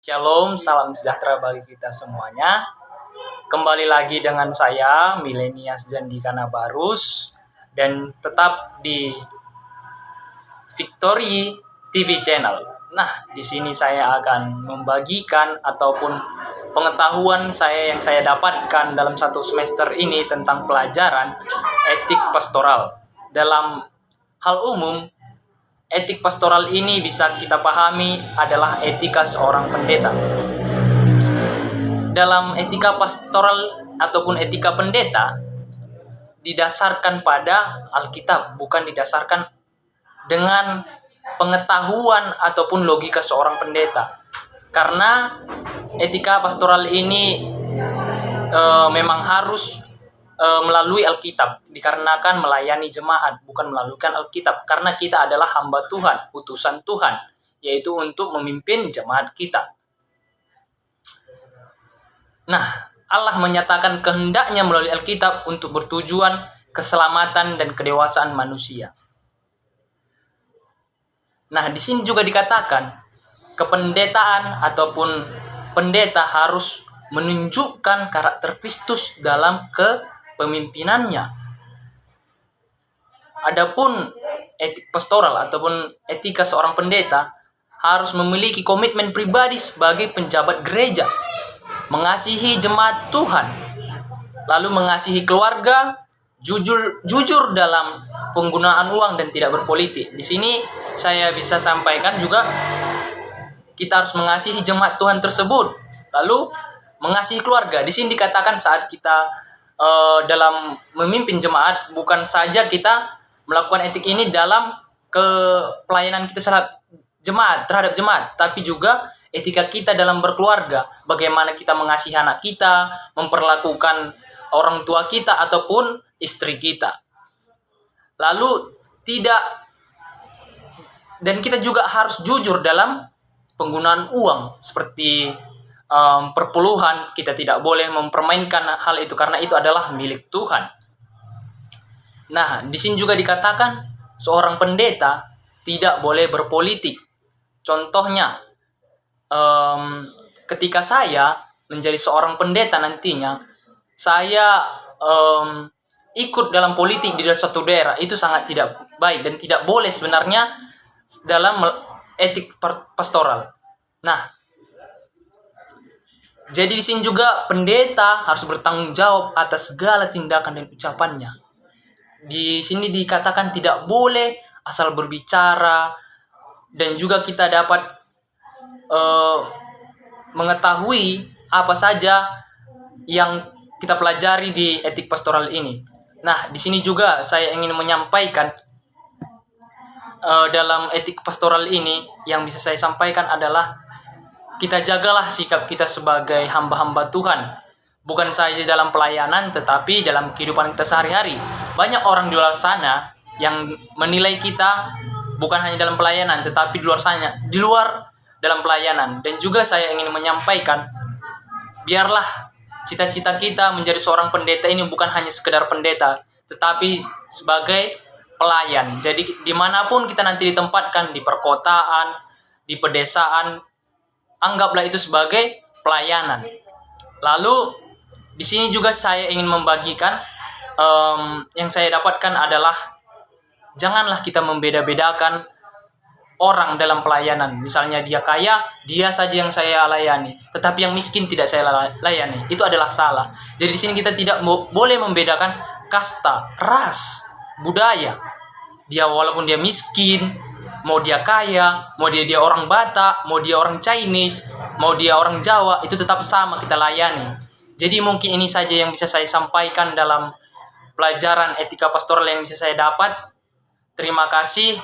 Shalom, salam sejahtera bagi kita semuanya. Kembali lagi dengan saya, Milenias Jandikana Barus, dan tetap di Victory TV Channel. Nah, di sini saya akan membagikan ataupun pengetahuan saya yang saya dapatkan dalam satu semester ini tentang pelajaran etik pastoral. Dalam hal umum, etik pastoral ini bisa kita pahami adalah etika seorang pendeta. Dalam etika pastoral ataupun etika pendeta didasarkan pada Alkitab, bukan didasarkan dengan pengetahuan ataupun logika seorang pendeta. Karena etika pastoral ini memang harus melalui Alkitab, dikarenakan melayani jemaat, bukan melalui Alkitab, karena kita adalah hamba Tuhan, utusan Tuhan, yaitu untuk memimpin jemaat kita. Nah, Allah menyatakan kehendaknya melalui Alkitab untuk bertujuan keselamatan dan kedewasaan manusia. Nah, di sini juga dikatakan kependetaan ataupun pendeta harus menunjukkan karakter Kristus dalam kepemimpinannya. Adapun etik pastoral ataupun etika seorang pendeta harus memiliki komitmen pribadi sebagai penjabat gereja, mengasihi jemaat Tuhan, lalu mengasihi keluarga, jujur dalam penggunaan uang dan tidak berpolitik. Di sini saya bisa sampaikan juga kita harus mengasihi jemaat Tuhan tersebut, lalu mengasihi keluarga. Di sini dikatakan saat kita dalam memimpin jemaat, bukan saja kita melakukan etik ini dalam pelayanan kita terhadap jemaat, tapi juga etika kita dalam berkeluarga. Bagaimana kita mengasihi anak kita, memperlakukan orang tua kita ataupun istri kita. Lalu dan kita juga harus jujur dalam penggunaan uang, seperti perpuluhan. Kita tidak boleh mempermainkan hal itu karena itu adalah milik Tuhan. Nah, di sini juga dikatakan seorang pendeta tidak boleh berpolitik. Contohnya, ketika saya menjadi seorang pendeta nantinya, saya ikut dalam politik di suatu daerah, itu sangat tidak baik dan tidak boleh sebenarnya dalam etik pastoral. Nah, jadi di sini juga pendeta harus bertanggung jawab atas segala tindakan dan ucapannya. Di sini dikatakan tidak boleh asal berbicara, dan juga kita dapat mengetahui apa saja yang kita pelajari di etik pastoral ini. Nah, di sini juga saya ingin menyampaikan dalam etik pastoral ini yang bisa saya sampaikan adalah kita jagalah sikap kita sebagai hamba-hamba Tuhan, bukan saja dalam pelayanan tetapi dalam kehidupan kita sehari-hari. Banyak orang di luar sana yang menilai kita bukan hanya dalam pelayanan tetapi di luar dalam pelayanan. Dan juga saya ingin menyampaikan, biarlah cita-cita kita menjadi seorang pendeta ini bukan hanya sekedar pendeta, tetapi sebagai pelayan. Jadi dimanapun kita nanti ditempatkan, di perkotaan, di pedesaan, anggaplah itu sebagai pelayanan. Lalu di sini juga saya ingin membagikan yang saya dapatkan adalah janganlah kita membeda-bedakan orang dalam pelayanan. Misalnya dia kaya, dia saja yang saya layani, tetapi yang miskin tidak saya layani. Itu adalah salah. Jadi di sini kita tidak boleh membedakan kasta, ras, budaya. Dia walaupun dia miskin, mau dia kaya, mau dia orang Batak, mau dia orang Chinese, mau dia orang Jawa, itu tetap sama kita layani. Jadi mungkin ini saja yang bisa saya sampaikan dalam pelajaran etika pastoral yang bisa saya dapat. Terima kasih.